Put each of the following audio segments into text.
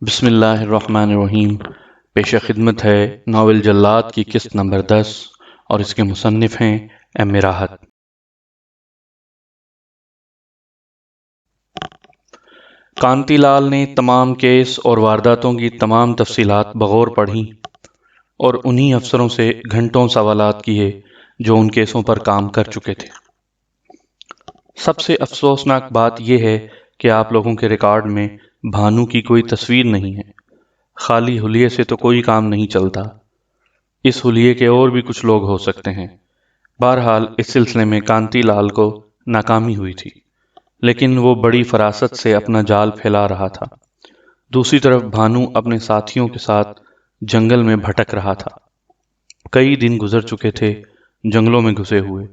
بسم اللہ الرحمن الرحیم۔ پیش خدمت ہے ناول جلاد کی قسط نمبر 10 اور اس کے مصنف ہیں ایم راحت۔ کانتی لال نے تمام کیس اور وارداتوں کی تمام تفصیلات بغور پڑھیں اور انہی افسروں سے گھنٹوں سوالات کیے جو ان کیسوں پر کام کر چکے تھے۔ سب سے افسوسناک بات یہ ہے کہ آپ لوگوں کے ریکارڈ میں بھانو کی کوئی تصویر نہیں ہے۔ خالی حلیے سے تو کوئی کام نہیں چلتا، اس حلیے کے اور بھی کچھ لوگ ہو سکتے ہیں۔ بہرحال اس سلسلے میں کانتی لال کو ناکامی ہوئی تھی، لیکن وہ بڑی فراست سے اپنا جال پھیلا رہا تھا۔ دوسری طرف بھانو اپنے ساتھیوں کے ساتھ جنگل میں بھٹک رہا تھا۔ کئی دن گزر چکے تھے جنگلوں میں گھسے ہوئے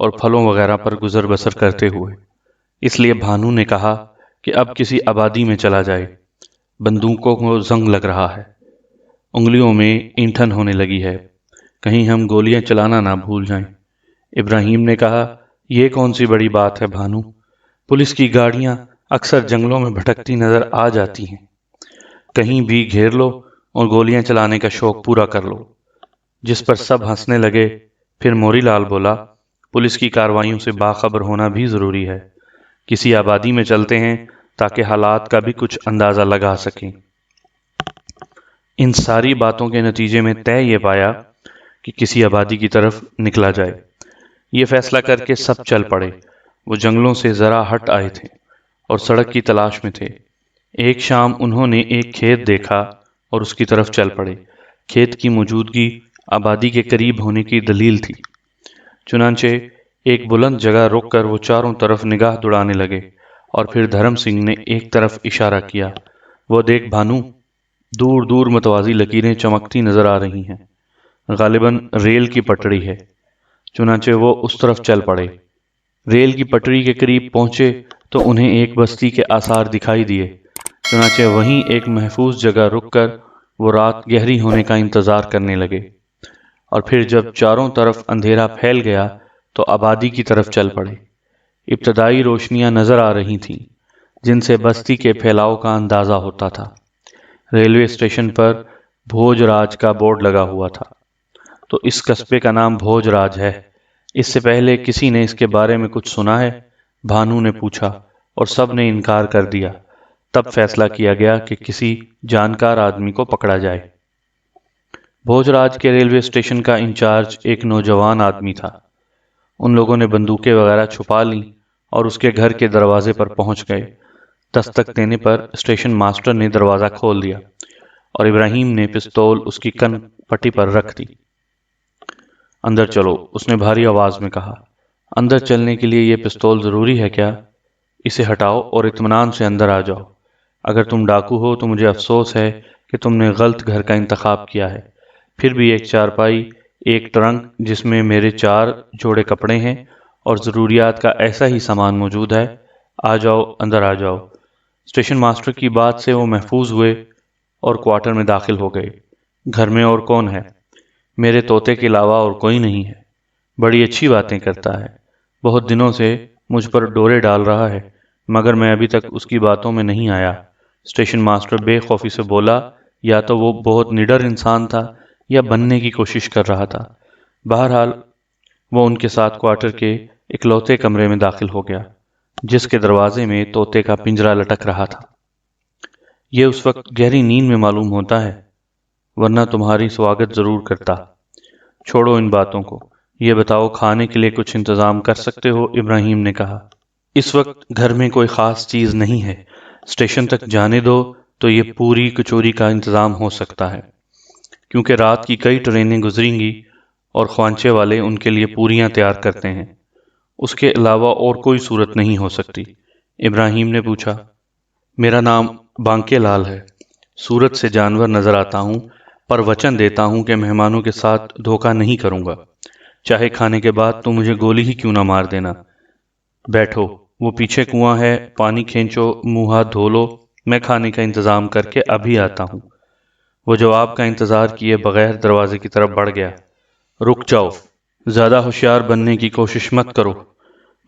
اور پھلوں وغیرہ پر گزر بسر کرتے ہوئے، اس لیے بھانو نے کہا کہ اب کسی آبادی میں چلا جائے۔ بندوقوں کو زنگ لگ رہا ہے، انگلیوں میں اینٹھن ہونے لگی ہے، کہیں ہم گولیاں چلانا نہ بھول جائیں۔ ابراہیم نے کہا، یہ کون سی بڑی بات ہے بھانو، پولیس کی گاڑیاں اکثر جنگلوں میں بھٹکتی نظر آ جاتی ہیں، کہیں بھی گھیر لو اور گولیاں چلانے کا شوق پورا کر لو۔ جس پر سب ہنسنے لگے۔ پھر موری لال بولا، پولیس کی کارروائیوں سے باخبر ہونا بھی ضروری ہے، کسی آبادی میں چلتے ہیں تاکہ حالات کا بھی کچھ اندازہ لگا سکیں۔ ان ساری باتوں کے نتیجے میں طے یہ پایا کہ کسی آبادی کی طرف نکلا جائے۔ یہ فیصلہ کر کے سب چل پڑے۔ وہ جنگلوں سے ذرا ہٹ آئے تھے اور سڑک کی تلاش میں تھے۔ ایک شام انہوں نے ایک کھیت دیکھا اور اس کی طرف چل پڑے۔ کھیت کی موجودگی آبادی کے قریب ہونے کی دلیل تھی۔ چنانچہ ایک بلند جگہ رک کر وہ چاروں طرف نگاہ دوڑانے لگے اور پھر دھرم سنگھ نے ایک طرف اشارہ کیا۔ وہ دیکھ بھانو، دور دور متوازی لکیریں چمکتی نظر آ رہی ہیں، غالباً ریل کی پٹڑی ہے۔ چنانچہ وہ اس طرف چل پڑے۔ ریل کی پٹڑی کے قریب پہنچے تو انہیں ایک بستی کے آثار دکھائی دیے۔ چنانچہ وہیں ایک محفوظ جگہ رک کر وہ رات گہری ہونے کا انتظار کرنے لگے، اور پھر جب چاروں طرف اندھیرا پھیل گیا تو آبادی کی طرف چل پڑے۔ ابتدائی روشنیاں نظر آ رہی تھیں جن سے بستی کے پھیلاؤ کا اندازہ ہوتا تھا۔ ریلوے اسٹیشن پر بھوج راج کا بورڈ لگا ہوا تھا، تو اس قصبے کا نام بھوج راج ہے۔ اس سے پہلے کسی نے اس کے بارے میں کچھ سنا ہے؟ بھانو نے پوچھا، اور سب نے انکار کر دیا۔ تب فیصلہ کیا گیا کہ کسی جانکار آدمی کو پکڑا جائے۔ بھوج راج کے ریلوے اسٹیشن کا انچارج ایک نوجوان آدمی تھا۔ ان لوگوں نے بندوقیں وغیرہ چھپا لیں اور اس کے گھر کے دروازے پر پہنچ گئے۔ دستک دینے پر اسٹیشن ماسٹر نے دروازہ کھول دیا اور ابراہیم نے پستول اس کی کن پٹی پر رکھ دی۔ اندر چلو، اس نے بھاری آواز میں کہا۔ اندر چلنے کے لیے یہ پستول ضروری ہے کیا؟ اسے ہٹاؤ اور اطمینان سے اندر آ جاؤ۔ اگر تم ڈاکو ہو تو مجھے افسوس ہے کہ تم نے غلط گھر کا انتخاب کیا ہے۔ پھر بھی ایک چارپائی، ایک ٹرنک جس میں میرے 4 جوڑے کپڑے ہیں اور ضروریات کا ایسا ہی سامان موجود ہے۔ آ جاؤ، اندر آ جاؤ۔ اسٹیشن ماسٹر کی بات سے وہ محفوظ ہوئے اور کوارٹر میں داخل ہو گئے۔ گھر میں اور کون ہے؟ میرے طوطے کے علاوہ اور کوئی نہیں ہے۔ بڑی اچھی باتیں کرتا ہے، بہت دنوں سے مجھ پر ڈورے ڈال رہا ہے، مگر میں ابھی تک اس کی باتوں میں نہیں آیا۔ اسٹیشن ماسٹر بے خوفی سے بولا، یا تو وہ بہت نڈر انسان تھا یا بننے کی کوشش کر رہا تھا۔ بہرحال وہ ان کے ساتھ کوارٹر کے اکلوتے کمرے میں داخل ہو گیا جس کے دروازے میں طوطے کا پنجرا لٹک رہا تھا۔ یہ اس وقت گہری نیند میں معلوم ہوتا ہے، ورنہ تمہاری سواگت ضرور کرتا۔ چھوڑو ان باتوں کو، یہ بتاؤ کھانے کے لیے کچھ انتظام کر سکتے ہو؟ ابراہیم نے کہا۔ اس وقت گھر میں کوئی خاص چیز نہیں ہے، اسٹیشن تک جانے دو تو یہ پوری کچوری کا انتظام ہو سکتا ہے، کیونکہ رات کی کئی ٹرینیں گزریں گی اور خوانچے والے ان کے لیے پوریاں تیار کرتے ہیں۔ اس کے علاوہ اور کوئی صورت نہیں ہو سکتی۔ ابراہیم نے پوچھا، میرا نام بانکے لال ہے، صورت سے جانور نظر آتا ہوں، پر وچن دیتا ہوں کہ مہمانوں کے ساتھ دھوکہ نہیں کروں گا، چاہے کھانے کے بعد تو مجھے گولی ہی کیوں نہ مار دینا۔ بیٹھو، وہ پیچھے کنواں ہے، پانی کھینچو، منہ ہاتھ دھو لو، میں کھانے کا انتظام کر کے ابھی آتا ہوں۔ وہ جواب کا انتظار کیے بغیر دروازے کی طرف بڑھ گیا۔ رک جاؤ، زیادہ ہوشیار بننے کی کوشش مت کرو،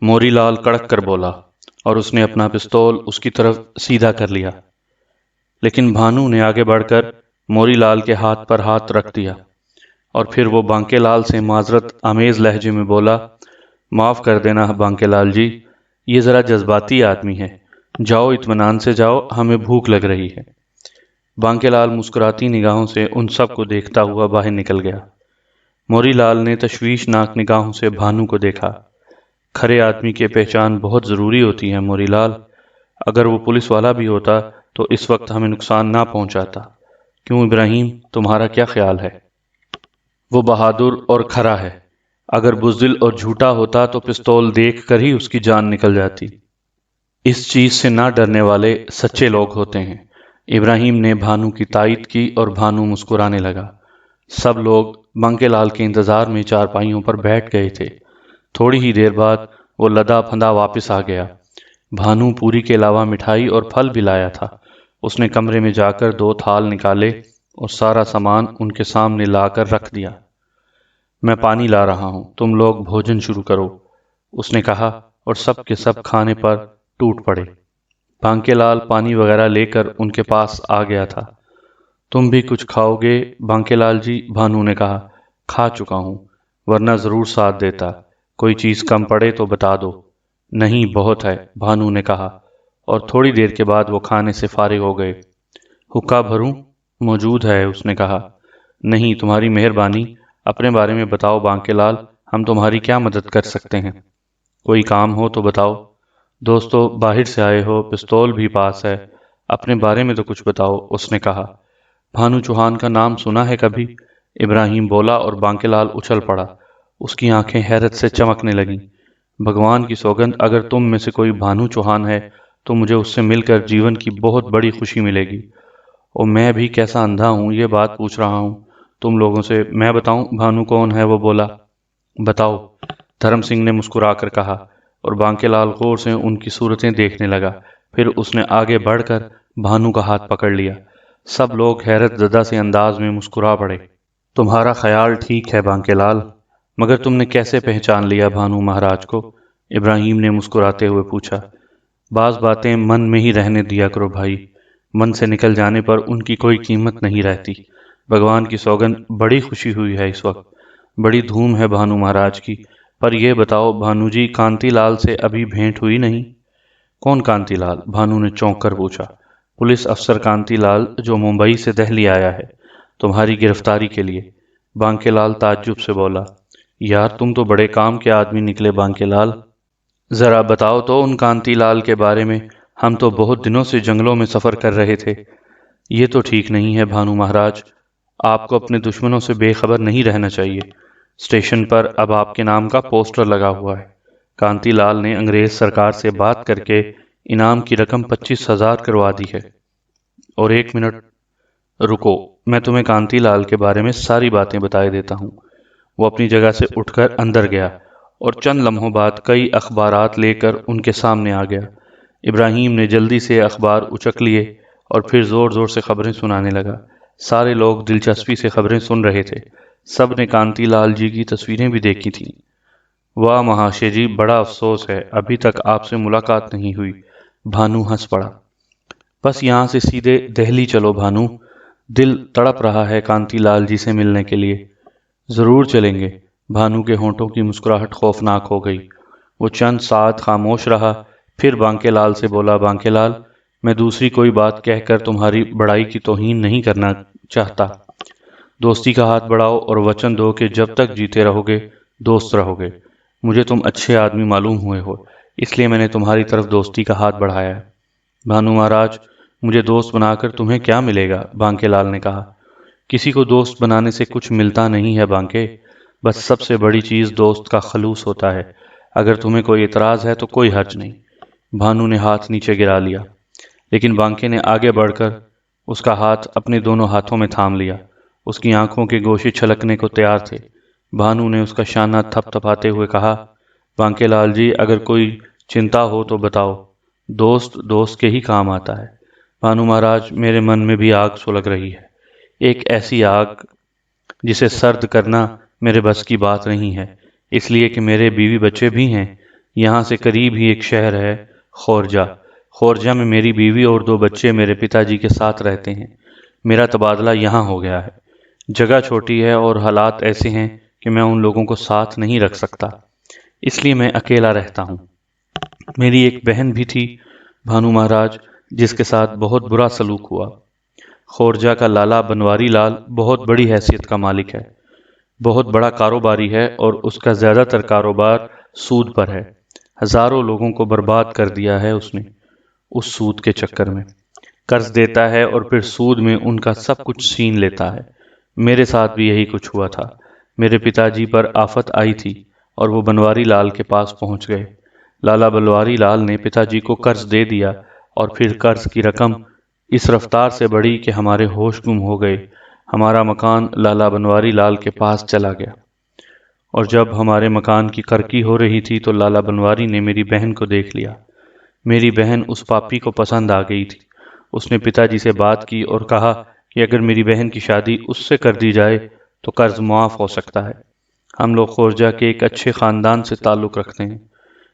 موری لال کڑک کر بولا، اور اس نے اپنا پستول اس کی طرف سیدھا کر لیا۔ لیکن بھانو نے آگے بڑھ کر موری لال کے ہاتھ پر ہاتھ رکھ دیا اور پھر وہ بانکے لال سے معذرت آمیز لہجے میں بولا، معاف کر دینا بانکے لال جی، یہ ذرا جذباتی آدمی ہے، جاؤ اطمینان سے جاؤ، ہمیں بھوک لگ رہی ہے۔ بانکے لال مسکراتی نگاہوں سے ان سب کو دیکھتا ہوا باہر نکل گیا۔ موری لال نے تشویشناک نگاہوں سے بھانو کو دیکھا۔ کھرے آدمی کی پہچان بہت ضروری ہوتی ہے موری لال، اگر وہ پولیس والا بھی ہوتا تو اس وقت ہمیں نقصان نہ پہنچاتا۔ کیوں ابراہیم، تمہارا کیا خیال ہے؟ وہ بہادر اور کھرا ہے، اگر بزدل اور جھوٹا ہوتا تو پستول دیکھ کر ہی اس کی جان نکل جاتی۔ اس چیز سے نہ ڈرنے والے سچے لوگ ہوتے ہیں۔ ابراہیم نے بھانو کی تائید کی اور بھانو مسکرانے لگا۔ سب لوگ بانکے لال کے انتظار میں چارپائیوں پر بیٹھ گئے تھے۔ تھوڑی ہی دیر بعد وہ لدا پھندا واپس آ گیا۔ بھانو پوری کے علاوہ مٹھائی اور پھل بھی لایا تھا۔ اس نے کمرے میں جا کر 2 تھال نکالے اور سارا سامان ان کے سامنے لا کر رکھ دیا۔ میں پانی لا رہا ہوں، تم لوگ بھوجن شروع کرو، اس نے کہا، اور سب کے سب کھانے پر ٹوٹ پڑے۔ بانکے لال پانی وغیرہ لے کر ان کے پاس آ گیا تھا۔ تم بھی کچھ کھاؤ گے بانکے لال جی؟ بھانو نے کہا۔ کھا چکا ہوں، ورنہ ضرور ساتھ دیتا، کوئی چیز کم پڑے تو بتا دو۔ نہیں، بہت ہے، بھانو نے کہا، اور تھوڑی دیر کے بعد وہ کھانے سے فارغ ہو گئے۔ حقہ بھروں؟ موجود ہے، اس نے کہا۔ نہیں، تمہاری مہربانی، اپنے بارے میں بتاؤ بانکے لال، ہم تمہاری کیا مدد کر سکتے ہیں؟ کوئی کام ہو تو بتاؤ۔ دوستو، باہر سے آئے ہو، پستول بھی پاس ہے، اپنے بارے میں تو کچھ بتاؤ، اس نے کہا۔ بھانو چوہان کا نام سنا ہے کبھی؟ ابراہیم بولا اور بانکے لال اچھل پڑا۔ اس کی آنکھیں حیرت سے چمکنے لگیں۔ بھگوان کی سوگند، اگر تم میں سے کوئی بھانو چوہان ہے تو مجھے اس سے مل کر جیون کی بہت بڑی خوشی ملے گی۔ اور میں بھی کیسا اندھا ہوں، یہ بات پوچھ رہا ہوں تم لوگوں سے، میں بتاؤں بھانو کون ہے؟ وہ بولا۔ بتاؤ، دھرم سنگھ نے مسکرا کر کہا، اور بانکے لال غور سے ان کی صورتیں دیکھنے لگا۔ پھر اس نے آگے بڑھ کر بھانو کا ہاتھ پکڑ لیا۔ سب لوگ حیرت زدہ سے انداز میں مسکرا پڑے۔ تمہارا خیال ٹھیک ہے بانکے لال، مگر تم نے کیسے پہچان لیا بھانو مہاراج کو؟ ابراہیم نے مسکراتے ہوئے پوچھا۔ بعض باتیں من میں ہی رہنے دیا کرو بھائی، من سے نکل جانے پر ان کی کوئی قیمت نہیں رہتی۔ بھگوان کی سوگند، بڑی خوشی ہوئی ہے اس وقت، بڑی دھوم ہے بھانو مہاراج کی۔ پر یہ بتاؤ بھانو جی، کانتی لال سے ابھی بھینٹ ہوئی نہیں؟ کون کانتی لال؟ بھانو نے چونک کر پوچھا۔ پولیس افسر کانتی لال، جو ممبئی سے دہلی آیا ہے تمہاری گرفتاری کے لیے، بانکے لال تعجب سے بولا۔ یار، تم تو بڑے کام کے آدمی نکلے بانکے لال، ذرا بتاؤ تو ان کانتی لال کے بارے میں، ہم تو بہت دنوں سے جنگلوں میں سفر کر رہے تھے۔ یہ تو ٹھیک نہیں ہے بھانو مہاراج، آپ کو اپنے دشمنوں سے بے خبر نہیں رہنا چاہیے۔ اسٹیشن پر اب آپ کے نام کا پوسٹر لگا ہوا ہے۔ کانتی لال نے انگریز سرکار سے بات کر کے انعام کی رقم 25,000 کروا دی ہے۔ اور 1 منٹ رکو، میں تمہیں کانتی لال کے بارے میں ساری باتیں بتائے دیتا ہوں۔ وہ اپنی جگہ سے اٹھ کر اندر گیا اور چند لمحوں بعد کئی اخبارات لے کر ان کے سامنے آ گیا۔ ابراہیم نے جلدی سے اخبار اچک لیے اور پھر زور زور سے خبریں سنانے لگا۔ سارے لوگ دلچسپی سے خبریں سن رہے تھے۔ سب نے کانتی لال جی کی تصویریں بھی دیکھی تھیں۔ واہ مہاشے جی، بڑا افسوس ہے ابھی تک آپ سے ملاقات نہیں ہوئی۔ بھانو ہنس پڑا۔ بس یہاں سے سیدھے دہلی چلو بھانو، دل تڑپ رہا ہے کانتی لال جی سے ملنے کے لیے۔ ضرور چلیں گے۔ بھانو کے ہونٹوں کی مسکراہٹ خوفناک ہو گئی۔ وہ چند ساعت خاموش رہا، پھر بانکے لال سے بولا، بانکے لال، میں دوسری کوئی بات کہہ کر تمہاری بڑائی کی توہین نہیں کرنا چاہتا۔ دوستی کا ہاتھ بڑھاؤ اور وچن دو کہ جب تک جیتے رہو گے دوست رہو گے۔ مجھے تم اچھے آدمی معلوم ہوئے ہو، اس لیے میں نے تمہاری طرف دوستی کا ہاتھ بڑھایا ہے۔ بھانو مہاراج، مجھے دوست بنا کر تمہیں کیا ملے گا؟ بانکے لال نے کہا۔ کسی کو دوست بنانے سے کچھ ملتا نہیں ہے بانکے، بس سب سے بڑی چیز دوست کا خلوص ہوتا ہے۔ اگر تمہیں کوئی اعتراض ہے تو کوئی حرج نہیں۔ بھانو نے ہاتھ نیچے گرا لیا، لیکن بانکے نے آگے بڑھ کر اس کا ہاتھ اپنے دونوں ہاتھوں میں تھام لیا۔ اس کی آنکھوں کے گوشے چھلکنے کو تیار تھے۔ بھانو نے اس کا شانہ تھپ تھپاتے ہوئے کہا، بانکے لال جی، اگر کوئی چنتا ہو تو بتاؤ، دوست دوست کے ہی کام آتا ہے۔ بھانو مہاراج، میرے من میں بھی آگ سلگ رہی ہے، ایک ایسی آگ جسے سرد کرنا میرے بس کی بات نہیں ہے، اس لیے کہ میرے بیوی بچے بھی ہیں۔ یہاں سے قریب ہی ایک شہر ہے، خورجہ۔ خورجہ میں میری بیوی اور 2 بچے میرے پتا جی کے ساتھ رہتے ہیں۔ میرا تبادلہ یہاں ہو گیا ہے۔ جگہ چھوٹی ہے اور حالات ایسے ہیں کہ میں ان لوگوں کو ساتھ نہیں رکھ سکتا، اس لیے میں اکیلا رہتا ہوں۔ میری ایک بہن بھی تھی بھانو مہاراج، جس کے ساتھ بہت برا سلوک ہوا۔ خورجہ کا لالا بنواری لال بہت بڑی حیثیت کا مالک ہے، بہت بڑا کاروباری ہے، اور اس کا زیادہ تر کاروبار سود پر ہے۔ ہزاروں لوگوں کو برباد کر دیا ہے اس نے اس سود کے چکر میں۔ قرض دیتا ہے اور پھر سود میں ان کا سب کچھ چھین لیتا ہے۔ میرے ساتھ بھی یہی کچھ ہوا تھا۔ میرے پتا جی پر آفت آئی تھی اور وہ بنواری لال کے پاس پہنچ گئے۔ لالا بنواری لال نے پتا جی کو قرض دے دیا اور پھر قرض کی رقم اس رفتار سے بڑھی کہ ہمارے ہوش گم ہو گئے۔ ہمارا مکان لالا بنواری لال کے پاس چلا گیا، اور جب ہمارے مکان کی قرقی ہو رہی تھی تو لالا بنواری نے میری بہن کو دیکھ لیا۔ میری بہن اس پاپی کو پسند آ گئی تھی۔ اس نے پتا جی سے بات کی اور کہا کہ اگر میری بہن کی شادی اس سے کر دی جائے تو قرض معاف ہو سکتا ہے۔ ہم لوگ خورجہ کے ایک اچھے خاندان سے تعلق رکھتے ہیں،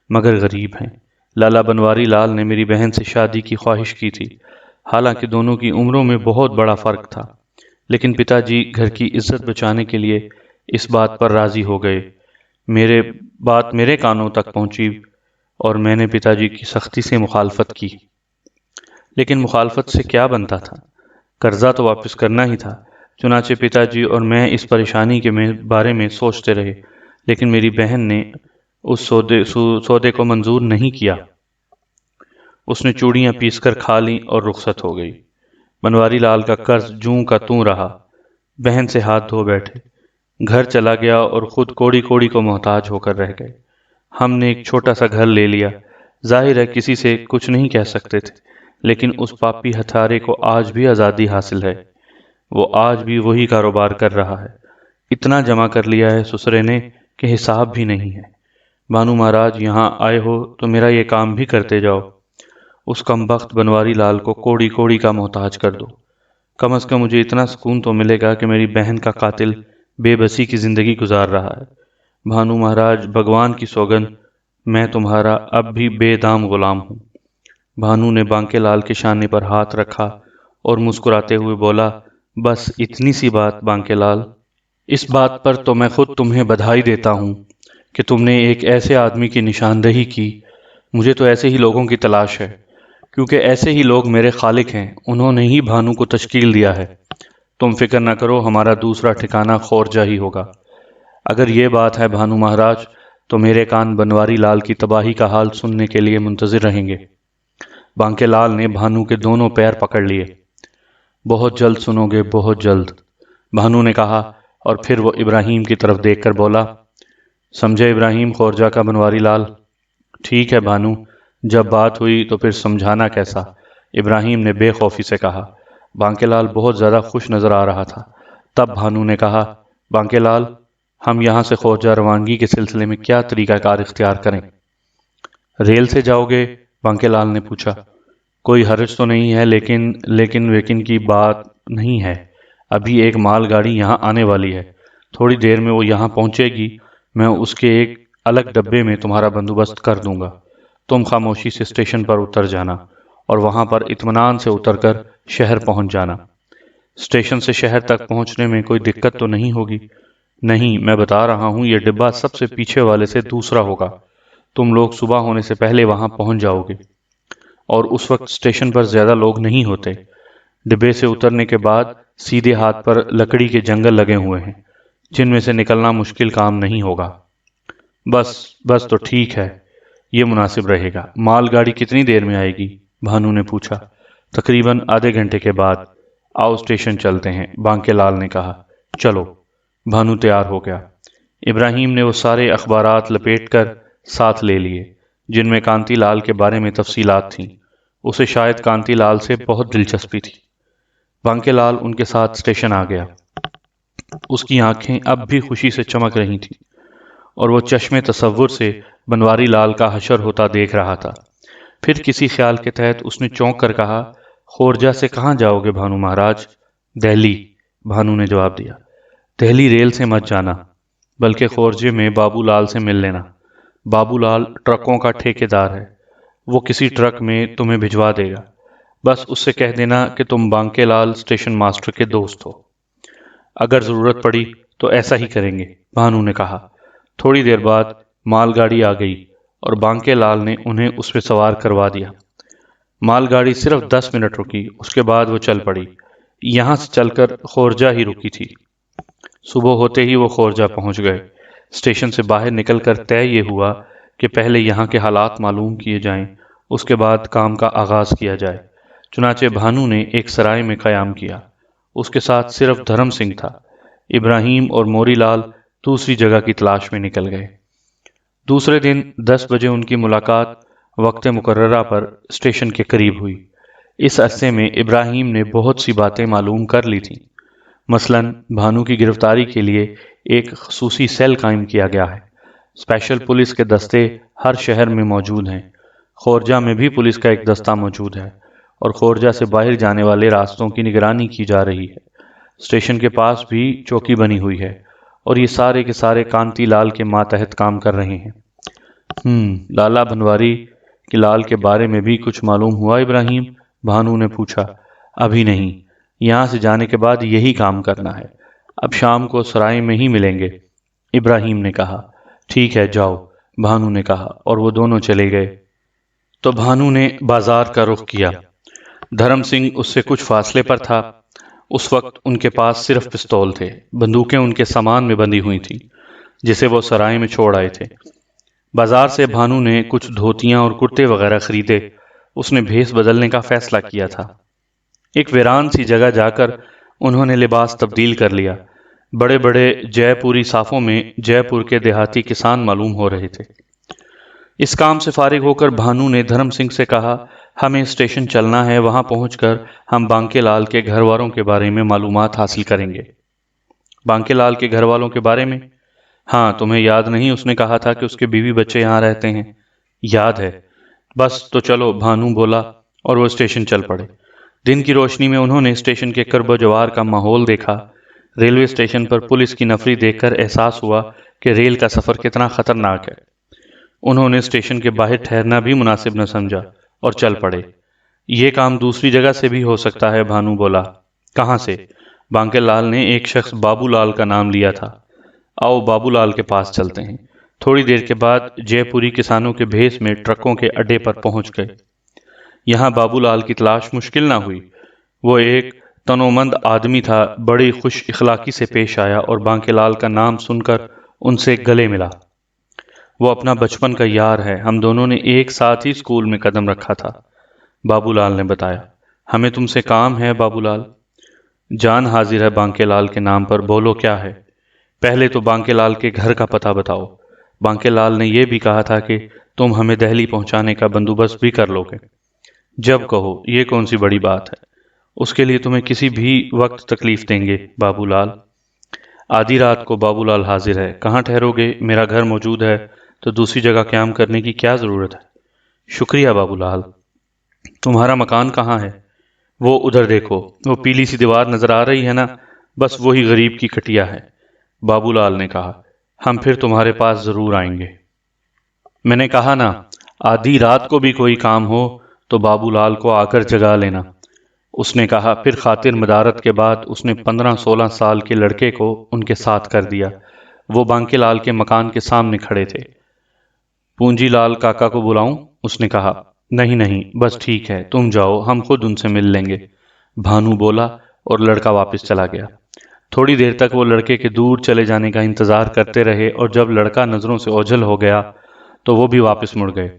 مگر غریب ہیں۔ لالا بنواری لال نے میری بہن سے شادی کی خواہش کی تھی، حالانکہ دونوں کی عمروں میں بہت بڑا فرق تھا، لیکن پتا جی گھر کی عزت بچانے کے لیے اس بات پر راضی ہو گئے۔ بات میرے کانوں تک پہنچی اور میں نے پتا جی کی سختی سے مخالفت کی، لیکن مخالفت سے کیا بنتا تھا؟ قرضہ تو واپس کرنا ہی تھا۔ چنانچہ پتا جی اور میں اس پریشانی کے بارے میں سوچتے رہے، لیکن میری بہن نے اس سودے کو منظور نہیں کیا۔ اس نے چوڑیاں پیس کر کھا لیں اور رخصت ہو گئی۔ بنواری لال کا قرض جوں کا توں رہا۔ بہن سے ہاتھ دھو بیٹھے، گھر چلا گیا اور خود کوڑی کوڑی کو محتاج ہو کر رہ گئے۔ ہم نے ایک چھوٹا سا گھر لے لیا۔ ظاہر ہے کسی سے کچھ نہیں کہہ سکتے تھے، لیکن اس پاپی ہتھارے کو آج بھی آزادی حاصل ہے۔ وہ آج بھی وہی کاروبار کر رہا ہے۔ اتنا جمع کر لیا ہے سسرے نے کہ حساب بھی نہیں ہے۔ بھانو مہاراج یہاں آئے ہو تو میرا یہ کام بھی کرتے جاؤ۔ اس کمبخت بنواری لال کو کوڑی کوڑی کا محتاج کر دو۔ کم از کم مجھے اتنا سکون تو ملے گا کہ میری بہن کا قاتل بے بسی کی زندگی گزار رہا ہے۔ بھانو مہاراج، بھگوان کی سوگند، میں تمہارا اب بھی بے دام غلام ہوں۔ بھانو نے بانکے لال کے شانے پر ہاتھ رکھا اور مسکراتے ہوئے بولا، بس اتنی سی بات بانکے لال؟ اس بات پر تو میں خود تمہیں بدھائی دیتا ہوں کہ تم نے ایک ایسے آدمی کی نشاندہی کی۔ مجھے تو ایسے ہی لوگوں کی تلاش ہے، کیونکہ ایسے ہی لوگ میرے خالق ہیں۔ انہوں نے ہی بھانو کو تشکیل دیا ہے۔ تم فکر نہ کرو، ہمارا دوسرا ٹھکانہ خورجہ ہی ہوگا۔ اگر یہ بات ہے بھانو مہاراج، تو میرے کان بنواری لال کی تباہی کا حال سننے کے لیے منتظر رہیں گے۔ بانکے لال نے بھانو کے دونوں پیر پکڑ لیے۔ بہت جلد سنو گے، بہت جلد، بھانو نے کہا، اور پھر وہ ابراہیم کی طرف دیکھ کر بولا، سمجھے ابراہیم خورجہ کا بنواری لال؟ ٹھیک ہے بھانو، جب بات ہوئی تو پھر سمجھانا کیسا، ابراہیم نے بے خوفی سے کہا۔ بانکے لال بہت زیادہ خوش نظر آ رہا تھا۔ تب بھانو نے کہا، بانکے لال، ہم یہاں سے خورجہ روانگی کے سلسلے میں کیا طریقہ کار اختیار کریں؟ ریل سے جاؤ گے؟ بانکے لال نے پوچھا۔ کوئی حرج تو نہیں ہے، لیکن کی بات نہیں ہے۔ ابھی ایک مال گاڑی یہاں آنے والی ہے، تھوڑی دیر میں وہ یہاں پہنچے گی۔ میں اس کے ایک الگ ڈبے میں تمہارا بندوبست کر دوں گا۔ تم خاموشی سے اسٹیشن پر اتر جانا اور وہاں پر اطمینان سے اتر کر شہر پہنچ جانا۔ اسٹیشن سے شہر تک پہنچنے میں کوئی دقت تو نہیں ہوگی؟ نہیں، میں بتا رہا ہوں، یہ ڈبہ سب سے پیچھے والے سے دوسرا ہوگا۔ تم لوگ صبح ہونے سے پہلے وہاں پہنچ جاؤ گے، اور اس وقت اسٹیشن پر زیادہ لوگ نہیں ہوتے۔ ڈبے سے اترنے کے بعد سیدھے ہاتھ پر لکڑی کے جنگل لگے ہوئے ہیں، جن میں سے نکلنا مشکل کام نہیں ہوگا۔ بس تو ٹھیک ہے، یہ مناسب رہے گا۔ مال گاڑی کتنی دیر میں آئے گی؟ بھانو نے پوچھا۔ تقریباً آدھے گھنٹے کے بعد۔ آؤ اسٹیشن چلتے ہیں، بانکے لال نے کہا۔ چلو۔ بھانو تیار ہو گیا۔ ابراہیم نے وہ سارے اخبارات لپیٹ کر ساتھ لے لیے جن میں کانتی لال کے بارے میں تفصیلات تھیں۔ اسے شاید کانتی لال سے بہت دلچسپی تھی۔ بانکے لال ان کے ساتھ اسٹیشن آ گیا۔ اس کی آنکھیں اب بھی خوشی سے چمک رہی تھیں اور وہ چشم تصور سے بنواری لال کا حشر ہوتا دیکھ رہا تھا۔ پھر کسی خیال کے تحت اس نے چونک کر کہا، خورجہ سے کہاں جاؤ گے بھانو مہاراج؟ دہلی، بھانو نے جواب دیا۔ دہلی ریل سے مت جانا، بلکہ خورجے میں بابو لال سے مل لینا۔ بابو لال ٹرکوں کا ٹھیکیدار ہے، وہ کسی ٹرک میں تمہیں بھجوا دے گا۔ بس اس سے کہہ دینا کہ تم بانکے لال اسٹیشن ماسٹر کے دوست ہو۔ اگر ضرورت پڑی تو ایسا ہی کریں گے، بھانو نے کہا۔ تھوڑی دیر بعد مال گاڑی آ گئی اور بانکے لال نے انہیں اس پہ سوار کروا دیا۔ مال گاڑی صرف 10 منٹ رکی، اس کے بعد وہ چل پڑی۔ یہاں سے چل کر خورجہ ہی رکی تھی۔ صبح ہوتے ہی وہ خورجہ پہنچ گئے۔ اسٹیشن سے باہر نکل کر طے یہ ہوا کہ پہلے یہاں کے حالات معلوم کیے جائیں، اس کے بعد کام کا آغاز کیا جائے۔ چنانچہ بھانو نے ایک سرائے میں قیام کیا۔ اس کے ساتھ صرف دھرم سنگھ تھا۔ ابراہیم اور موری لال دوسری جگہ کی تلاش میں نکل گئے۔ دوسرے دن 10 بجے ان کی ملاقات وقت مقررہ پر اسٹیشن کے قریب ہوئی۔ اس عرصے میں ابراہیم نے بہت سی باتیں معلوم کر لی تھیں۔ مثلاً بھانو کی گرفتاری کے لیے ایک خصوصی سیل قائم کیا گیا ہے۔ اسپیشل پولیس کے دستے ہر شہر میں موجود ہیں۔ خورجہ میں بھی پولیس کا ایک دستہ موجود ہے اور خورجہ سے باہر جانے والے راستوں کی نگرانی کی جا رہی ہے۔ اسٹیشن کے پاس بھی چوکی بنی ہوئی ہے اور یہ سارے کے سارے کانتی لال کے ماتحت کام کر رہے ہیں۔ لالا بنواری کے لال کے بارے میں بھی کچھ معلوم ہوا ابراہیم؟ بھانو نے پوچھا۔ ابھی نہیں، یہاں سے جانے کے بعد یہی کام کرنا ہے۔ اب شام کو سرائے میں ہی ملیں گے، ابراہیم نے کہا۔ ٹھیک ہے، جاؤ، بھانو نے کہا، اور وہ دونوں چلے گئے۔ تو بھانو نے بازار کا رخ کیا۔ دھرم سنگھ اس سے کچھ فاصلے پر تھا۔ اس وقت ان کے پاس صرف پستول تھے۔ بندوقیں ان کے سامان میں بندھی ہوئی تھیں جسے وہ سرائے میں چھوڑ آئے تھے۔ بازار سے بھانو نے کچھ دھوتیاں اور کرتے وغیرہ خریدے۔ اس نے بھیس بدلنے کا فیصلہ کیا تھا۔ ایک ویران سی جگہ جا کر انہوں نے لباس تبدیل کر لیا۔ بڑے بڑے جے پوری صافوں میں جے پور کے دیہاتی کسان معلوم ہو رہے تھے۔ اس کام سے فارغ ہو کر بھانو نے دھرم سنگھ سے کہا، ہمیں اسٹیشن چلنا ہے، وہاں پہنچ کر ہم بانکے لال کے گھر والوں کے بارے میں معلومات حاصل کریں گے۔ بانکے لال کے گھر والوں کے بارے میں؟ ہاں، تمہیں یاد نہیں اس نے کہا تھا کہ اس کے بیوی بچے یہاں رہتے ہیں؟ یاد ہے۔ بس تو چلو، بھانو بولا، اور وہ اسٹیشن چل پڑے۔ دن کی روشنی میں انہوں نے اسٹیشن کے کرب و جوار کا ماحول دیکھا۔ ریلوے اسٹیشن پر پولیس کی نفری دیکھ کر احساس ہوا کہ ریل کا سفر کتنا خطرناک ہے۔ انہوں نے اسٹیشن کے باہر ٹھہرنا بھی مناسب نہ سمجھا اور چل پڑے۔ یہ کام دوسری جگہ سے بھی ہو سکتا ہے، بھانو بولا۔ کہاں سے؟ بانکے لال نے ایک شخص بابو لال کا نام لیا تھا۔ آؤ بابو لال کے پاس چلتے ہیں۔ تھوڑی دیر کے بعد جے پوری کسانوں کے بھیس میں ٹرکوں کے اڈے پر پہنچ گئے۔ یہاں بابو لال کی تلاش مشکل نہ ہوئی۔ وہ ایک تنومند آدمی تھا، بڑی خوش اخلاقی سے پیش آیا اور بانکے لال کا نام سن کر ان سے گلے ملا۔ وہ اپنا بچپن کا یار ہے، ہم دونوں نے ایک ساتھ ہی اسکول میں قدم رکھا تھا، بابو لال نے بتایا۔ ہمیں تم سے کام ہے بابو لال۔ جان حاضر ہے بانکے لال کے نام پر، بولو کیا ہے؟ پہلے تو بانکے لال کے گھر کا پتہ بتاؤ۔ بانکے لال نے یہ بھی کہا تھا کہ تم ہمیں دہلی پہنچانے کا بندوبست بھی کر لو گے۔ جب کہو، یہ کون سی بڑی بات ہے؟ اس کے لیے تمہیں کسی بھی وقت تکلیف دیں گے بابو لال۔ آدھی رات کو بابو لال حاضر ہے، کہاں ٹھہرو گے؟ میرا گھر موجود ہے تو دوسری جگہ قیام کرنے کی کیا ضرورت ہے؟ شکریہ بابو لال۔ تمہارا مکان کہاں ہے؟ وہ ادھر دیکھو، وہ پیلی سی دیوار نظر آ رہی ہے نا، بس وہی غریب کی کٹیا ہے، بابو لال نے کہا۔ ہم پھر تمہارے پاس ضرور آئیں گے۔ میں نے کہا نا، آدھی رات کو بھی کوئی کام ہو تو بابو لال کو آ کر جگا لینا، اس نے کہا۔ پھر خاطر مدارت کے بعد اس نے 15-16 سال کے لڑکے کو ان کے ساتھ کر دیا۔ وہ بانکے لال کے مکان کے سامنے کھڑے تھے۔ پونجی لال کاکا کو بلاؤں؟ اس نے کہا۔ نہیں نہیں، بس ٹھیک ہے، تم جاؤ، ہم خود ان سے مل لیں گے، بھانو بولا، اور لڑکا واپس چلا گیا۔ تھوڑی دیر تک وہ لڑکے کے دور چلے جانے کا انتظار کرتے رہے اور جب لڑکا نظروں سے اوجھل ہو گیا تو وہ بھی واپس مڑ گئے۔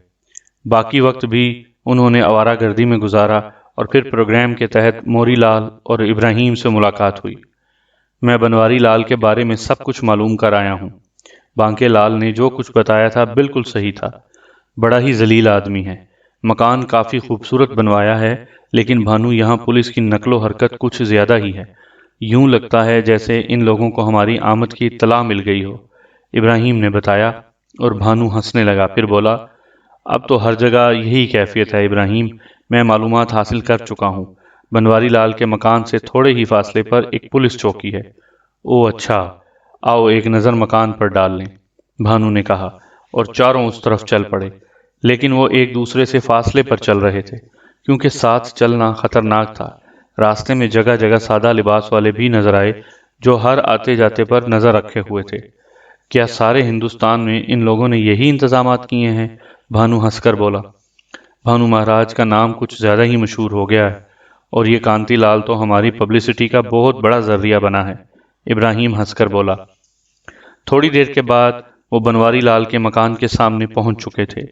باقی وقت بھی انہوں نے آوارہ گردی میں گزارا اور پھر پروگرام کے تحت موری لال اور ابراہیم سے ملاقات ہوئی۔ میں بنواری لال کے بارے میں سب کچھ معلوم کر آیا ہوں۔ بانکے لال نے جو کچھ بتایا تھا بالکل صحیح تھا۔ بڑا ہی ذلیل آدمی ہے۔ مکان کافی خوبصورت بنوایا ہے، لیکن بھانو یہاں پولیس کی نقل و حرکت کچھ زیادہ ہی ہے۔ یوں لگتا ہے جیسے ان لوگوں کو ہماری آمد کی اطلاع مل گئی ہو، ابراہیم نے بتایا، اور بھانو ہنسنے لگا، پھر بولا، اب تو ہر جگہ یہی کیفیت ہے ابراہیم، میں معلومات حاصل کر چکا ہوں۔ بنواری لال کے مکان سے تھوڑے ہی فاصلے پر ایک پولیس چوکی ہے۔ او اچھا، آؤ ایک نظر مکان پر ڈال لیں، بھانو نے کہا، اور چاروں اس طرف چل پڑے۔ لیکن وہ ایک دوسرے سے فاصلے پر چل رہے تھے کیونکہ ساتھ چلنا خطرناک تھا۔ راستے میں جگہ جگہ سادہ لباس والے بھی نظر آئے جو ہر آتے جاتے پر نظر رکھے ہوئے تھے۔ کیا سارے ہندوستان میں ان لوگوں نے یہی انتظامات کیے ہیں؟ بھانو ہنس کر بولا۔ بھانو مہاراج کا نام کچھ زیادہ ہی مشہور ہو گیا ہے، اور یہ کانتی لال تو ہماری پبلسٹی کا بہت بڑا ذریعہ بنا ہے، ابراہیم ہنس کر بولا۔ تھوڑی دیر کے بعد وہ بنواری لال کے مکان کے سامنے پہنچ چکے تھے۔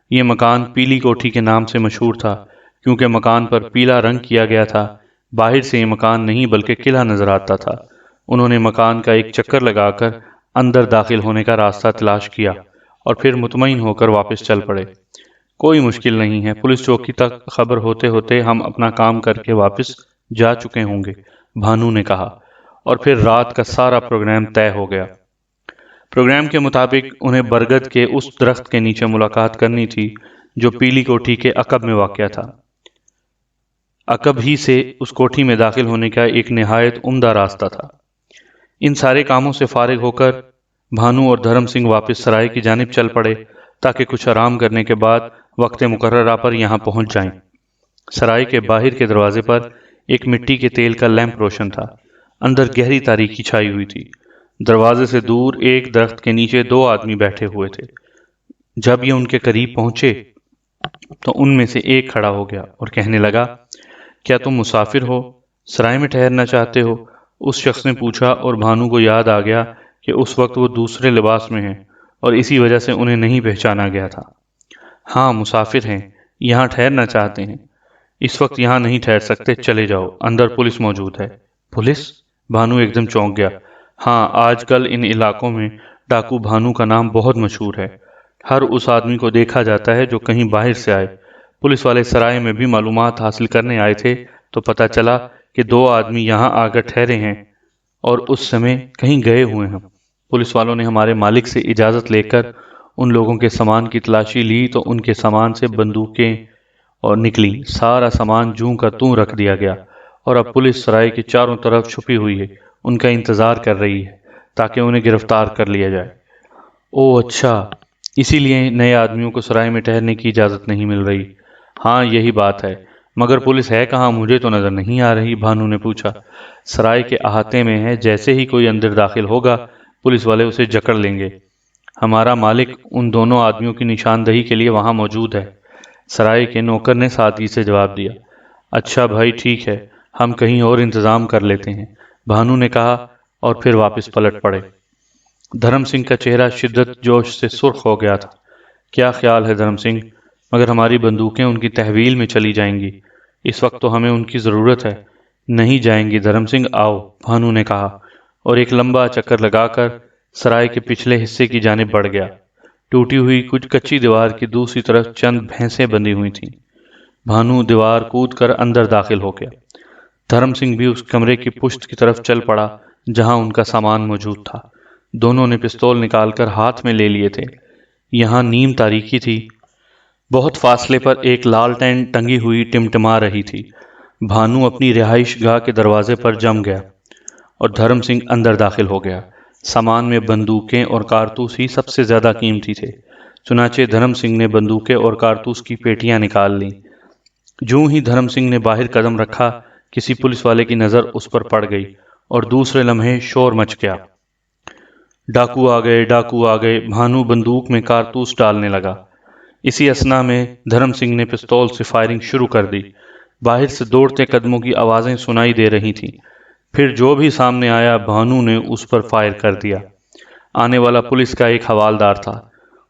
یہ مکان پیلی کوٹھی کے نام سے مشہور تھا کیونکہ مکان پر پیلا رنگ کیا گیا تھا۔ باہر سے یہ مکان نہیں بلکہ قلعہ نظر آتا تھا۔ انہوں نے مکان کا ایک چکر لگا کر اندر داخل ہونے کا راستہ تلاش کیا اور پھر مطمئن ہو کر واپس چل پڑے۔ کوئی مشکل نہیں ہے، پولیس چوکی تک خبر ہوتے ہوتے ہم اپنا کام کر کے واپس جا چکے ہوں گے، بھانو نے کہا، اور پھر رات کا سارا پروگرام طے ہو گیا۔ پروگرام کے مطابق انہیں برگد کے اس درخت کے نیچے ملاقات کرنی تھی جو پیلی کوٹھی کے عقب میں واقع تھا۔ عقب ہی سے اس کوٹھی میں داخل ہونے کا ایک نہایت عمدہ راستہ تھا۔ ان سارے کاموں سے فارغ ہو کر بھانو اور دھرم سنگھ واپس سرائے کی جانب چل پڑے تاکہ کچھ آرام کرنے کے بعد وقت مقررہ پر یہاں پہنچ جائیں۔ سرائے کے باہر کے دروازے پر ایک مٹی کے تیل کا لیمپ روشن تھا۔ اندر گہری تاریکی چھائی ہوئی تھی۔ دروازے سے دور ایک درخت کے نیچے دو آدمی بیٹھے ہوئے تھے۔ جب یہ ان کے قریب پہنچے تو ان میں سے ایک کھڑا ہو گیا اور کہنے لگا، کیا تم مسافر ہو؟ سرائے میں ٹھہرنا چاہتے ہو؟ اس شخص نے پوچھا، اور بھانو کو یاد آ گیا کہ اس وقت وہ دوسرے لباس میں ہیں اور اسی وجہ سے انہیں نہیں پہچانا گیا تھا۔ ہاں، مسافر ہیں، یہاں ٹھہرنا چاہتے ہیں۔ اس وقت یہاں نہیں ٹھہر سکتے، چلے جاؤ، اندر پولیس موجود ہے۔ پولیس؟ بھانو ایک دم چونک گیا۔ ہاں، آج کل ان علاقوں میں ڈاکو بھانو کا نام بہت مشہور ہے۔ ہر اس آدمی کو دیکھا جاتا ہے جو کہیں باہر سے آئے۔ پولیس والے سرائے میں بھی معلومات حاصل کرنے آئے تھے تو پتہ چلا کہ دو آدمی یہاں آ کر ٹھہرے ہیں اور اس سمے کہیں گئے ہوئے ہیں۔ پولیس والوں نے ہمارے مالک سے اجازت لے کر ان لوگوں کے سامان کی تلاشی لی تو ان کے سامان سے بندوقیں اور نکلی۔ سارا سامان جوں کا توں رکھ دیا گیا اور اب پولیس سرائے کے چاروں طرف چھپی ہوئی ہے، ان کا انتظار کر رہی ہے تاکہ انہیں گرفتار کر لیا جائے۔ او اچھا، اسی لیے نئے آدمیوں کو سرائے میں ٹھہرنے کی اجازت نہیں مل رہی۔ ہاں، یہی بات ہے، مگر پولیس ہے کہاں؟ مجھے تو نظر نہیں آ رہی، بھانو نے پوچھا۔ سرائے کے احاطے میں ہے، جیسے ہی کوئی اندر داخل ہوگا پولیس والے اسے جکڑ لیں گے۔ ہمارا مالک ان دونوں آدمیوں کی نشاندہی کے لیے وہاں موجود ہے، سرائے کے نوکر نے سادگی سے جواب دیا۔ اچھا بھائی، ٹھیک ہے، ہم کہیں اور انتظام کر لیتے ہیں، بھانو نے کہا اور پھر واپس پلٹ پڑے۔ دھرم سنگھ کا چہرہ شدت جوش سے سرخ ہو گیا تھا۔ کیا خیال ہے دھرم سنگھ؟ مگر ہماری بندوقیں ان کی تحویل میں چلی جائیں گی، اس وقت تو ہمیں ان کی ضرورت ہے۔ نہیں جائیں گی دھرم سنگھ، آؤ، بھانو نے کہا اور ایک لمبا چکر لگا کر سرائے کے پچھلے حصے کی جانب بڑھ گیا۔ ٹوٹی ہوئی کچھ کچی دیوار کی دوسری طرف چند بھینسیں بندھی ہوئی تھیں۔ بھانو دیوار کود کر اندر داخل ہو گیا۔ دھرم سنگھ بھی اس کمرے کی پشت کی طرف چل پڑا جہاں ان کا سامان موجود تھا۔ دونوں نے پستول نکال کر ہاتھ میں لے لیے تھے۔ یہاں نیم تاریکی تھی۔ بہت فاصلے پر ایک لالٹین ٹنگی ہوئی ٹمٹما رہی تھی۔ بھانو اپنی رہائش گاہ کے دروازے پر جم گیا اور دھرم سنگھ اندر داخل ہو گیا۔ سامان میں بندوقیں اور کارتوس ہی سب سے زیادہ قیمتی تھے، چنانچہ دھرم سنگھ نے بندوقیں اور کارتوس کی پیٹیاں نکال لیں۔ جوں ہی دھرم سنگھ نے باہر قدم رکھا، کسی پولیس والے کی نظر اس پر پڑ گئی اور دوسرے لمحے شور مچ گیا۔ ڈاکو آ گئے، ڈاکو آ گئے، بھانو بندوق میں کارتوس ڈالنے لگا۔ اسی اثنا میں دھرم سنگھ نے پستول سے فائرنگ شروع کر دی۔ باہر سے دوڑتے قدموں کی آوازیں سنائی دے رہی تھیں۔ پھر جو بھی سامنے آیا بھانو نے اس پر فائر کر دیا۔ آنے والا پولیس کا ایک حوالدار تھا۔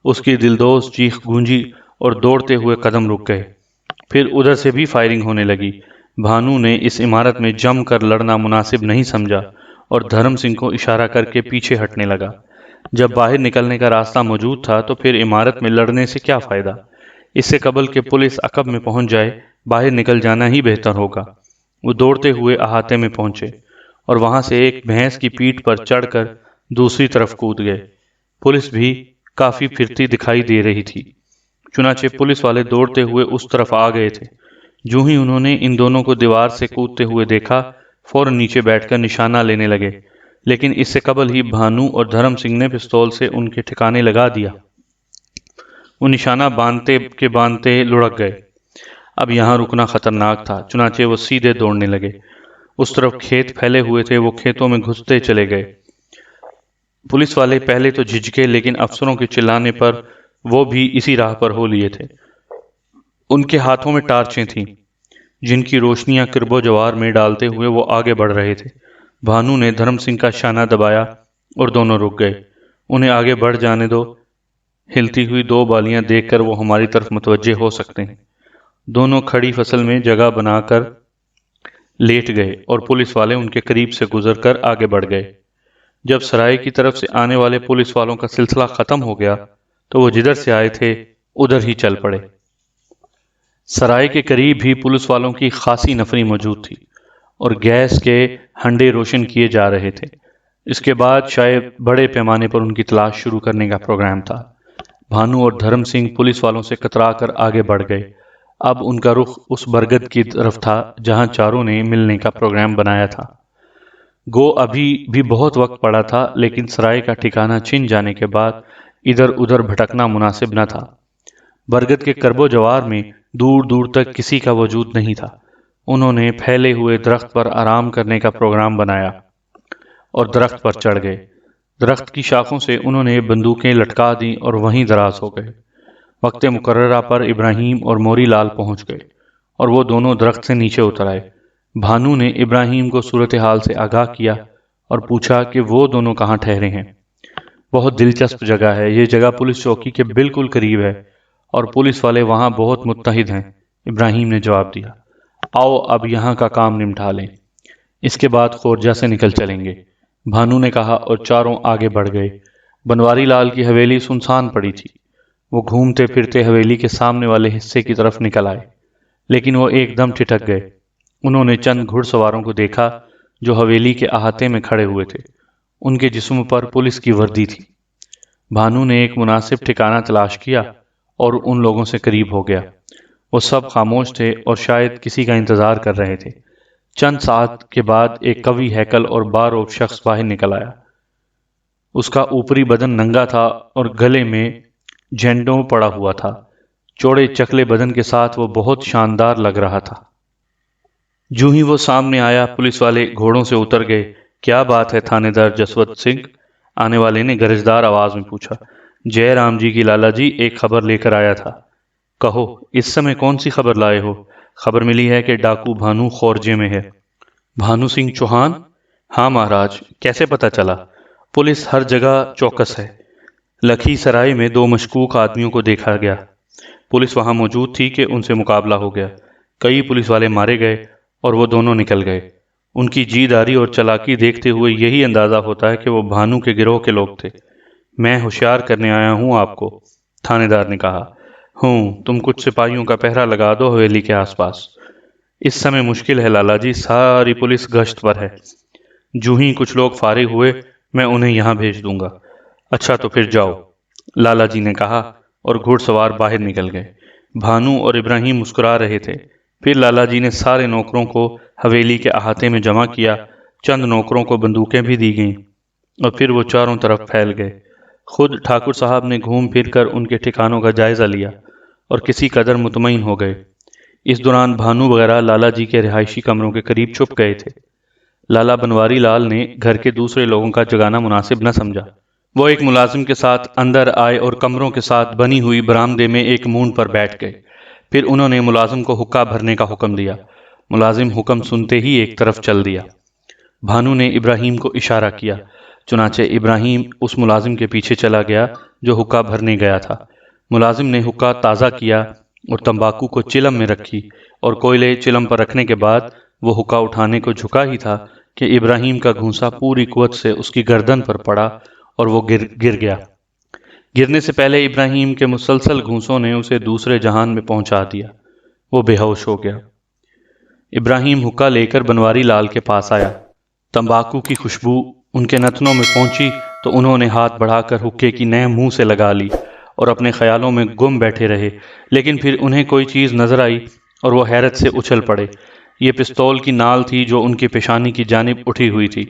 اس کی دلدوز چیخ گونجی اور دوڑتے ہوئے قدم رک گئے۔ پھر ادھر سے بھی فائرنگ ہونے لگی۔ بھانو نے اس عمارت میں جم کر لڑنا مناسب نہیں سمجھا اور دھرم سنگھ کو اشارہ کر کے پیچھے ہٹنے لگا۔ جب باہر نکلنے کا راستہ موجود تھا تو پھر عمارت میں لڑنے سے کیا فائدہ؟ اس سے قبل کہ پولیس عقب میں پہنچ جائے باہر نکل جانا ہی بہتر ہوگا۔ وہ دوڑتے ہوئے احاطے میں پہنچے اور وہاں سے ایک بھینس کی پیٹھ پر چڑھ کر دوسری طرف کود گئے۔ پولیس بھی کافی پھرتی دکھائی دے رہی تھی، چنانچہ پولیس والے دوڑتے ہوئے اس طرف آ گئے تھے۔ جو ہی انہوں نے ان دونوں کو دیوار سے کودتے ہوئے دیکھا، فوراً نیچے بیٹھ کر نشانہ لینے لگے، لیکن اس سے قبل ہی بھانو اور دھرم سنگھ نے پستول سے ان کے ٹھکانے لگا دیا۔ وہ نشانہ باندھتے لڑک گئے۔ اب یہاں رکنا خطرناک تھا، چنانچہ وہ سیدھے دوڑنے لگے۔ اس طرف کھیت پھیلے ہوئے تھے، وہ کھیتوں میں گھستے چلے گئے۔ پولیس والے پہلے تو جھجکے، لیکن افسروں کے چلانے پر وہ بھی اسی راہ پر ہو لیے تھے۔ ان کے ہاتھوں میں ٹارچیں تھیں، جن کی روشنیاں کرب و جوار میں ڈالتے ہوئے وہ آگے بڑھ رہے تھے۔ بھانو نے دھرم سنگھ کا شانہ دبایا اور دونوں رک گئے۔ انہیں آگے بڑھ جانے دو، ہلتی ہوئی دو بالیاں دیکھ کر وہ ہماری طرف متوجہ ہو سکتے ہیں۔ دونوں کھڑی فصل میں جگہ بنا کر لیٹ گئے اور پولیس والے ان کے قریب سے گزر کر آگے بڑھ گئے۔ جب سرائے کی طرف سے آنے والے پولیس والوں کا سلسلہ ختم ہو گیا تو وہ جدھر سے آئے تھے ادھر ہی چل پڑے۔ سرائے کے قریب ہی پولیس والوں کی خاصی نفری موجود تھی اور گیس کے ہنڈے روشن کیے جا رہے تھے۔ اس کے بعد شاید بڑے پیمانے پر ان کی تلاش شروع کرنے کا پروگرام تھا۔ بھانو اور دھرم سنگھ پولیس والوں سے کترا کر آگے بڑھ گئے۔ اب ان کا رخ اس برگد کی طرف تھا جہاں چاروں نے ملنے کا پروگرام بنایا تھا۔ گو ابھی بھی بہت وقت پڑا تھا، لیکن سرائے کا ٹھکانہ چھن جانے کے بعد ادھر ادھر بھٹکنا مناسب نہ تھا۔ برگد کے کرب و جوار میں دور دور تک کسی کا وجود نہیں تھا۔ انہوں نے پھیلے ہوئے درخت پر آرام کرنے کا پروگرام بنایا اور درخت پر چڑھ گئے۔ درخت کی شاخوں سے انہوں نے بندوقیں لٹکا دیں اور وہیں دراز ہو گئے۔ وقت مقررہ پر ابراہیم اور موری لال پہنچ گئے اور وہ دونوں درخت سے نیچے اتر آئے۔ بھانو نے ابراہیم کو صورتحال سے آگاہ کیا اور پوچھا کہ وہ دونوں کہاں ٹھہرے ہیں۔ بہت دلچسپ جگہ ہے، یہ جگہ پولیس چوکی کے بالکل قریب ہے اور پولیس والے وہاں بہت متحد ہیں، ابراہیم نے جواب دیا۔ آؤ اب یہاں کا کام نمٹا لیں، اس کے بعد خورجہ سے نکل چلیں گے، بھانو نے کہا اور چاروں آگے بڑھ گئے۔ بنواری لال کی حویلی سنسان پڑی تھی۔ وہ گھومتے پھرتے حویلی کے سامنے والے حصے کی طرف نکل آئے، لیکن وہ ایک دم ٹھٹک گئے۔ انہوں نے چند گھڑ سواروں کو دیکھا جو حویلی کے احاطے میں کھڑے ہوئے تھے۔ ان کے جسموں پر پولیس کی وردی تھی۔ بھانو نے ایک مناسب ٹھکانہ تلاش کیا اور ان لوگوں سے قریب ہو گیا۔ وہ سب خاموش تھے اور شاید کسی کا انتظار کر رہے تھے۔ چند ساعت کے بعد ایک قوی ہیکل اور باروب شخص باہر نکل آیا۔ اس کا اوپری بدن ننگا تھا اور گلے میں جھنڈوں پڑا ہوا تھا۔ چوڑے چکلے بدن کے ساتھ وہ بہت شاندار لگ رہا تھا۔ جو ہی وہ سامنے آیا پولیس والے گھوڑوں سے اتر گئے۔ کیا بات ہے تھانے دار جسونت سنگھ؟ آنے والے نے گرجدار آواز میں پوچھا۔ جے رام جی کی لالا جی ایک خبر لے کر آیا تھا۔ کہو، اس سمے کون سی خبر لائے ہو؟ خبر ملی ہے کہ ڈاکو بھانو خورجے میں ہے۔ بھانو سنگھ چوہان؟ ہاں مہاراج۔ کیسے پتا چلا؟ پولیس ہر جگہ چوکس ہے۔ لکھی سرائے میں 2 مشکوک آدمیوں کو دیکھا گیا۔ پولیس وہاں موجود تھی کہ ان سے مقابلہ ہو گیا۔ کئی پولیس والے مارے گئے اور وہ دونوں نکل گئے۔ ان کی جی داری اور چلاکی دیکھتے ہوئے یہی اندازہ ہوتا ہے کہ وہ بھانو کے گروہ کے لوگ تھے۔ میں ہوشیار کرنے آیا ہوں آپ کو، تھانے دار نے کہا۔ تم کچھ سپاہیوں کا پہرا لگا دو حویلی کے آس پاس۔ اس سمے مشکل ہے لالا جی، ساری پولیس گشت پر ہے۔ جو ہی کچھ لوگ فارغ ہوئے میں انہیں یہاں بھیج دوں گا۔ اچھا تو پھر جاؤ، لالا جی نے کہا اور گھڑ سوار باہر نکل گئے۔ بھانو اور ابراہیم مسکرا رہے تھے۔ پھر لالا جی نے سارے نوکروں کو حویلی کے احاطے میں جمع کیا۔ چند نوکروں کو بندوقیں بھی دی گئیں اور پھر وہ چاروں طرف پھیل گئے۔ خود ٹھاکر صاحب نے گھوم پھر کر ان کے ٹھکانوں کا جائزہ لیا اور کسی قدر مطمئن ہو گئے۔ اس دوران بھانو وغیرہ لالا جی کے رہائشی کمروں کے قریب چھپ گئے تھے۔ لالا بنواری لال نے گھر کے دوسرے لوگوں کا جگانا مناسب نہ سمجھا۔ وہ ایک ملازم کے ساتھ اندر آئے اور کمروں کے ساتھ بنی ہوئی برآمدے میں ایک مون پر بیٹھ گئے۔ پھر انہوں نے ملازم کو حقہ بھرنے کا حکم دیا۔ ملازم حکم سنتے ہی ایک طرف چل دیا۔ بھانو نے ابراہیم کو اشارہ کیا، چنانچہ ابراہیم اس ملازم کے پیچھے چلا گیا جو حقہ بھرنے گیا تھا۔ ملازم نے حقہ تازہ کیا اور تمباکو کو چلم میں رکھی اور کوئلے چلم پر رکھنے کے بعد وہ حقہ اٹھانے کو جھکا ہی تھا کہ ابراہیم کا گھونسا پوری قوت سے اس کی گردن پر پڑا اور وہ گر گیا۔ گرنے سے پہلے ابراہیم کے مسلسل گھونسوں نے اسے دوسرے جہان میں پہنچا دیا۔ وہ بے ہوش ہو گیا۔ ابراہیم حقہ لے کر بنواری لال کے پاس آیا۔ تمباکو کی خوشبو ان کے نتنوں میں پہنچی تو انہوں نے ہاتھ بڑھا کر حقے کی نہ منہ سے لگا لی اور اپنے خیالوں میں گم بیٹھے رہے، لیکن پھر انہیں کوئی چیز نظر آئی اور وہ حیرت سے اچھل پڑے۔ یہ پستول کی نال تھی جو ان کی پیشانی کی جانب اٹھی ہوئی تھی۔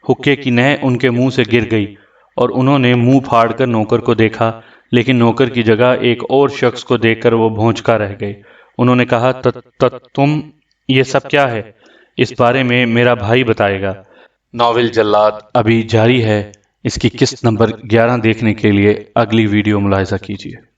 حقے کی نہ ان کے منہ سے گر گئی اور انہوں نے منہ پھاڑ کر نوکر کو دیکھا لیکن نوکر کی جگہ ایک اور شخص کو دیکھ کر وہ بھونچکا رہ گئے۔ انہوں نے کہا تم یہ سب کیا ہے؟ اس بارے میں میرا بھائی بتائے گا۔ ناول جلاد ابھی جاری ہے۔ اس کی قسط نمبر 11 دیکھنے کے لیے اگلی ویڈیو ملاحظہ کیجیے۔